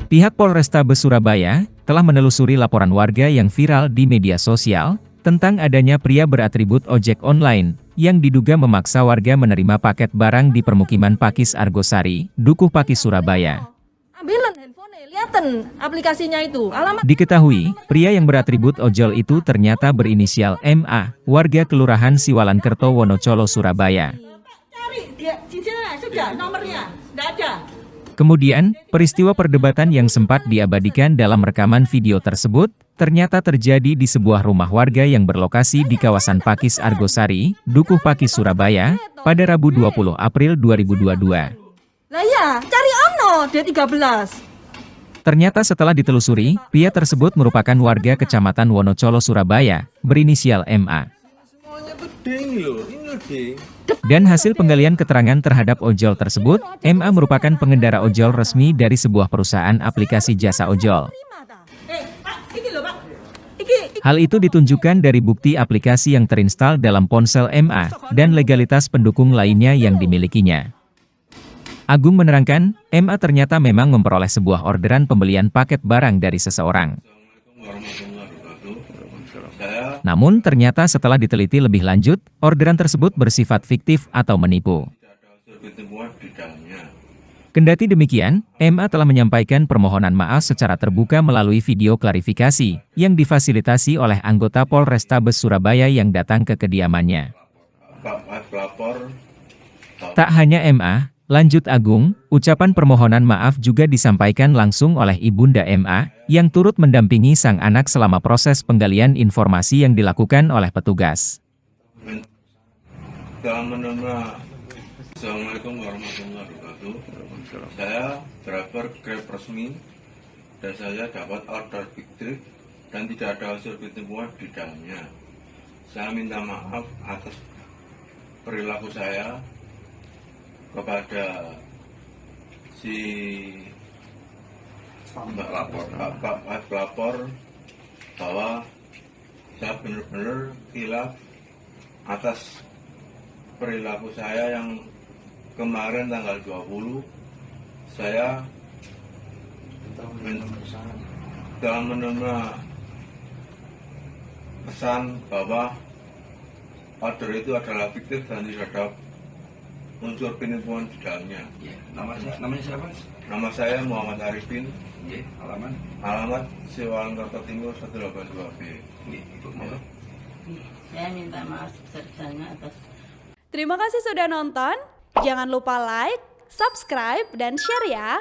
Pihak Polrestabes Surabaya telah menelusuri laporan warga yang viral di media sosial tentang adanya pria beratribut ojek online yang diduga memaksa warga menerima paket barang di permukiman Pakis Argosari, Dukuh Pakis, Surabaya. Ambilin handphone, lihatin aplikasinya itu. Alamat. Diketahui, pria yang beratribut ojol itu ternyata berinisial MA, warga Kelurahan Siwalan Kerto, Wonocolo, Surabaya. Cari dia cincinnya sudah nomornya, enggak ada. Kemudian, peristiwa perdebatan yang sempat diabadikan dalam rekaman video tersebut, ternyata terjadi di sebuah rumah warga yang berlokasi di kawasan Pakis Argosari, Dukuh Pakis, Surabaya, pada Rabu 20 April 2022. Lah ya, cari ono D13. Ternyata setelah ditelusuri, pria tersebut merupakan warga Kecamatan Wonocolo, Surabaya, berinisial MA. Semuanya tuh ding loh, ini loh ding. Dan hasil penggalian keterangan terhadap ojol tersebut, MA merupakan pengendara ojol resmi dari sebuah perusahaan aplikasi jasa ojol. Pak, iki lho, Pak. Iki Hal itu ditunjukkan dari bukti aplikasi yang terinstal dalam ponsel MA, dan legalitas pendukung lainnya yang dimilikinya. Agung menerangkan, MA ternyata memang memperoleh sebuah orderan pembelian paket barang dari seseorang. Namun ternyata setelah diteliti lebih lanjut, orderan tersebut bersifat fiktif atau menipu. Kendati demikian, MA telah menyampaikan permohonan maaf secara terbuka melalui video klarifikasi, yang difasilitasi oleh anggota Polrestabes Surabaya yang datang ke kediamannya. Tak hanya MA, lanjut Agung, ucapan permohonan maaf juga disampaikan langsung oleh Ibunda MA, yang turut mendampingi sang anak selama proses penggalian informasi yang dilakukan oleh petugas. Assalamualaikum warahmatullahi wabarakatuh. Saya driver Grab resmi dan saya dapat order fiktif dan tidak ada unsur penipuan di dalamnya. Saya minta maaf atas perilaku saya kepada si Pak pelapor bahwa saya benar-benar hilaf atas perilaku saya yang kemarin tanggal 20 saya telah menerima pesan bahwa order itu adalah fiktif dan tidak ada unsur penipuan di dalamnya. Ya, namanya siapa? Nama saya Muhammad Arifin. Ya, Alamat Siwalan Kerto Timur 182B. ya, itu mau. Saya minta maaf sebesar-besarnya atas. Terima kasih sudah nonton. Jangan lupa like, subscribe, dan share ya.